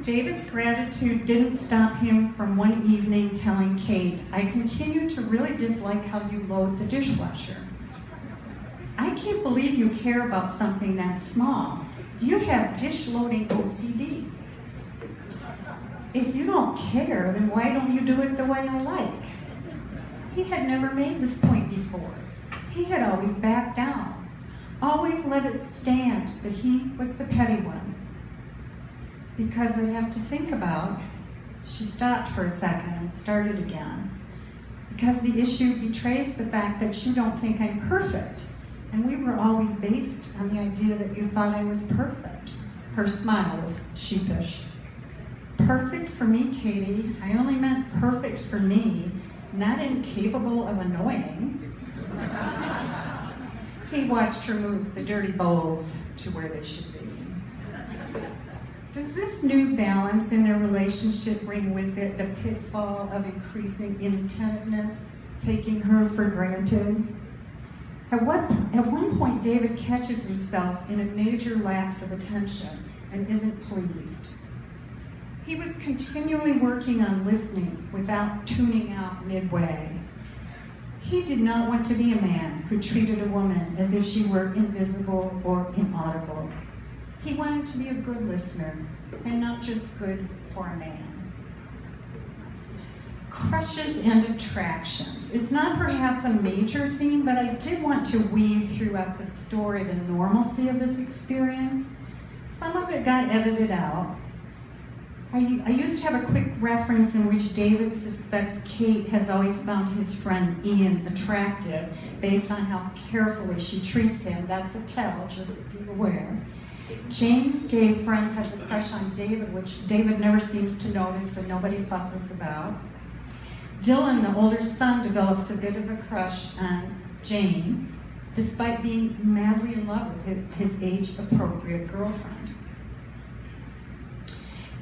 David's gratitude didn't stop him from one evening telling Kate, "I continue to really dislike how you load the dishwasher. I can't believe you care about something that small. You have dish loading OCD. If you don't care, then why don't you do it the way I like?" He had never made this point before. He had always backed down, always let it stand that he was the petty one. "Because I have to think about," she stopped for a second and started again, "because the issue betrays the fact that you don't think I'm perfect, and we were always based on the idea that you thought I was perfect." Her smile was sheepish. "Perfect for me, Katie? I only meant perfect for me, not incapable of annoying." He watched her move the dirty bowls to where they should be. Does this new balance in their relationship bring with it the pitfall of increasing inattentiveness, taking her for granted? At one point, David catches himself in a major lapse of attention and isn't pleased. He was continually working on listening without tuning out midway. He did not want to be a man who treated a woman as if she were invisible or inaudible. He wanted to be a good listener, and not just good for a man. Crushes and attractions. It's not perhaps a major theme, but I did want to weave throughout the story the normalcy of this experience. Some of it got edited out. I used to have a quick reference in which David suspects Kate has always found his friend Ian attractive based on how carefully she treats him. That's a tell, just be aware. Jane's gay friend has a crush on David, which David never seems to notice and nobody fusses about. Dylan, the older son, develops a bit of a crush on Jane, despite being madly in love with his age-appropriate girlfriend.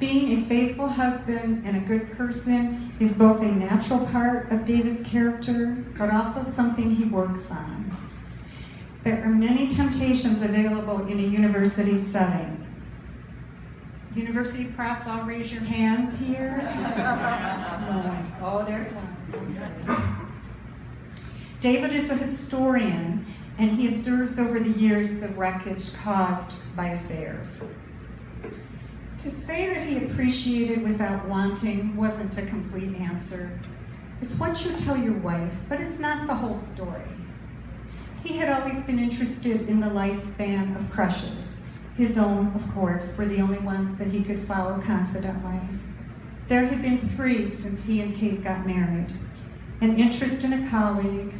Being a faithful husband and a good person is both a natural part of David's character, but also something he works on. There are many temptations available in a university setting. University profs, all raise your hands here. No one's, oh, there's one. Okay. David is a historian, and he observes over the years the wreckage caused by affairs. To say that he appreciated without wanting wasn't a complete answer. It's what you tell your wife, but it's not the whole story. He had always been interested in the lifespan of crushes. His own, of course, were the only ones that he could follow confidently. There had been 3 since he and Kate got married. An interest in a colleague,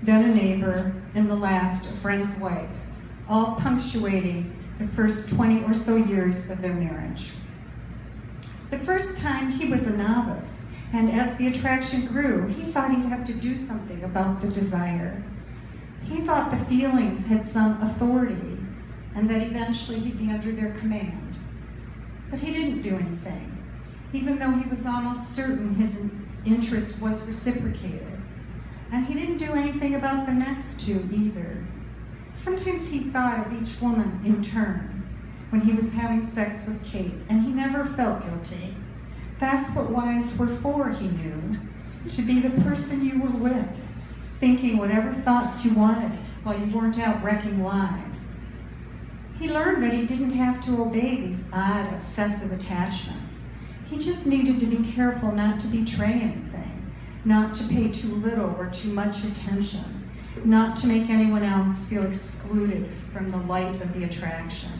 then a neighbor, and the last, a friend's wife, all punctuating the first 20 or so years of their marriage. The first time he was a novice, and as the attraction grew, he thought he'd have to do something about the desire. He thought the feelings had some authority, and that eventually he'd be under their command. But he didn't do anything, even though he was almost certain his interest was reciprocated. And he didn't do anything about the next 2 either. Sometimes he thought of each woman in turn when he was having sex with Kate, and he never felt guilty. That's what wives were for, he knew, to be the person you were with, thinking whatever thoughts you wanted while you weren't out wrecking lives. He learned that he didn't have to obey these odd, obsessive attachments. He just needed to be careful not to betray anything, not to pay too little or too much attention, not to make anyone else feel excluded from the light of the attraction.